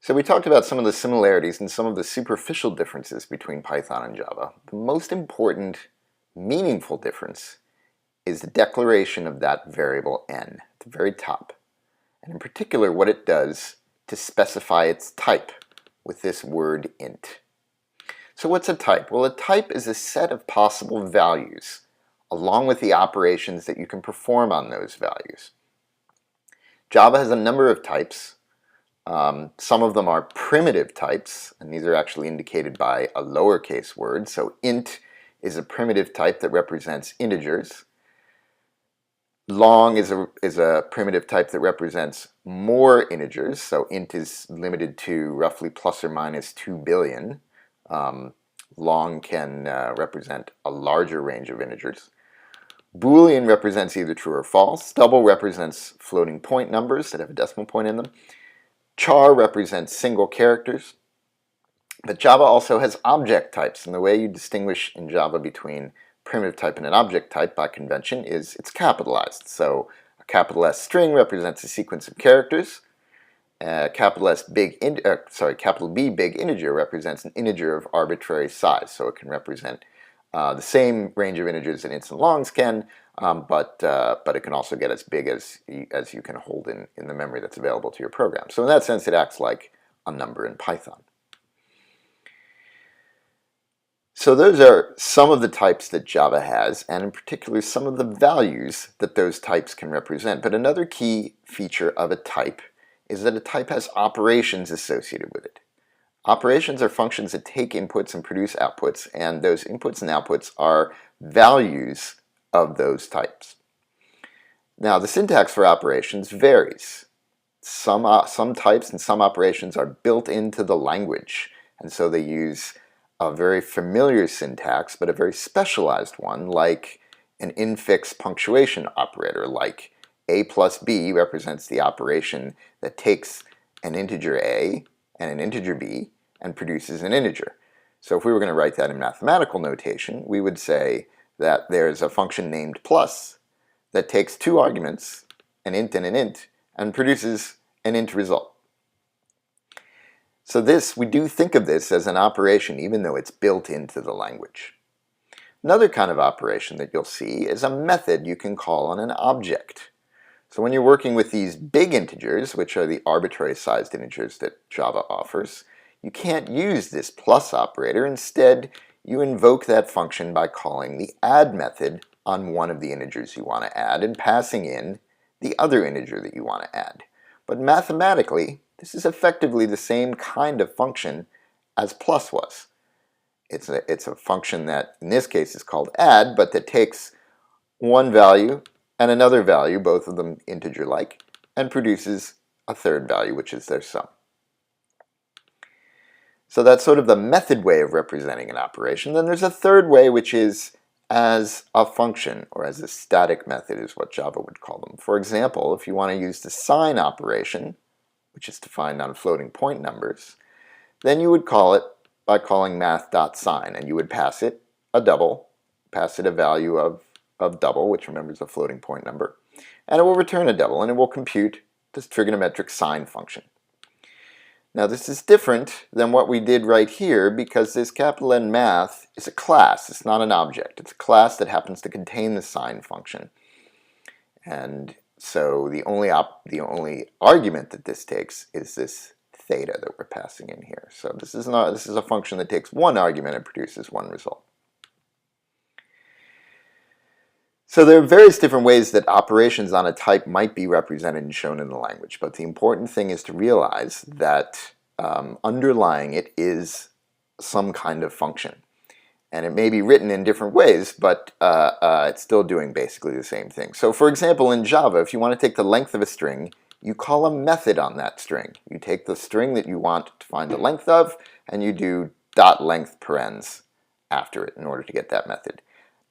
So we talked about some of the similarities and some of the superficial differences between Python and Java. The most important, meaningful difference is the declaration of that variable n at the very top, and in particular what it does to specify its type with this word int. So what's a type? Well, a type is a set of possible values along with the operations that you can perform on those values. Java has a number of types. Some of them are primitive types, and these are actually indicated by a lowercase word. So int is a primitive type that represents integers. Long is a primitive type that represents more integers. So int is limited to roughly plus or minus 2 billion. Long can represent a larger range of integers. Boolean represents either true or false. Double represents floating point numbers that have a decimal point in them. Char represents single characters. But Java also has object types, and the way you distinguish in Java between primitive type and an object type by convention is it's capitalized. So a capital S string represents a sequence of characters. Capital B big integer represents an integer of arbitrary size, so it can represent the same range of integers that ints and longs can, but it can also get as big as you can hold in the memory that's available to your program. So in that sense, it acts like a number in Python. So those are some of the types that Java has, and in particular some of the values that those types can represent. But another key feature of a type is that a type has operations associated with it. Operations are functions that take inputs and produce outputs, and those inputs and outputs are values of those types. Now, the syntax for operations varies. Some types and some operations are built into the language, and so they use a very familiar syntax, but a very specialized one, like an infix punctuation operator, like a plus b represents the operation that takes an integer a and an integer b and produces an integer. So if we were going to write that in mathematical notation, we would say that there's a function named plus that takes two arguments, an int, and produces an int result. So we do think of this as an operation even though it's built into the language. Another kind of operation that you'll see is a method you can call on an object. So when you're working with these big integers, which are the arbitrary sized integers that Java offers, you can't use this plus operator. Instead, you invoke that function by calling the add method on one of the integers you want to add and passing in the other integer that you want to add. But mathematically, this is effectively the same kind of function as plus was. It's a function that in this case is called add, but that takes one value and another value, both of them integer-like, and produces a third value, which is their sum. So that's sort of the method way of representing an operation. Then there's a third way, which is as a function, or as a static method is what Java would call them. For example, if you want to use the sign operation, which is defined on floating point numbers, then you would call it by calling math.sign, and you would pass it a double, pass it a value of double, which remember is a floating point number, and it will return a double, and it will compute this trigonometric sign function. Now this is different than what we did right here because this capital N math is a class, it's not an object. It's a class that happens to contain the sign function. And so the only argument that this takes is this theta that we're passing in here. So this is a function that takes one argument and produces one result. So there are various different ways that operations on a type might be represented and shown in the language, but the important thing is to realize that underlying it is some kind of function. And it may be written in different ways, but it's still doing basically the same thing. So for example, in Java, if you want to take the length of a string, you call a method on that string. You take the string that you want to find the length of, and you do .length parens after it in order to get that method.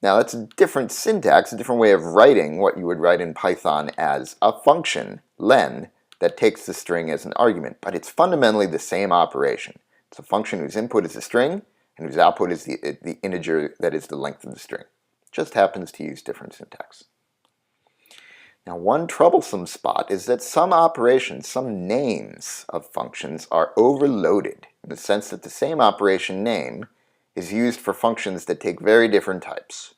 Now that's a different syntax, a different way of writing what you would write in Python as a function, len, that takes the string as an argument, but it's fundamentally the same operation. It's a function whose input is a string and whose output is the integer that is the length of the string. It just happens to use different syntax. Now, one troublesome spot is that some operations, some names of functions, are overloaded in the sense that the same operation name is used for functions that take very different types.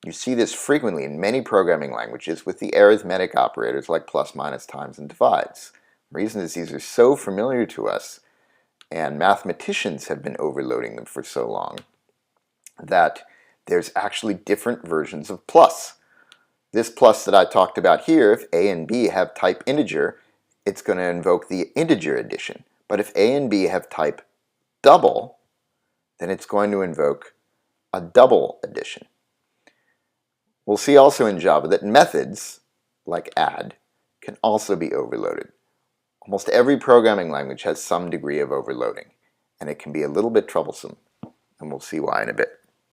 You see this frequently in many programming languages with the arithmetic operators like plus, minus, times, and divides. The reason is these are so familiar to us, and mathematicians have been overloading them for so long, that there's actually different versions of plus. This plus that I talked about here, if a and b have type integer, it's going to invoke the integer addition. But if a and b have type double, then it's going to invoke a double addition. We'll see also in Java that methods, like add, can also be overloaded. Almost every programming language has some degree of overloading, and it can be a little bit troublesome, and we'll see why in a bit.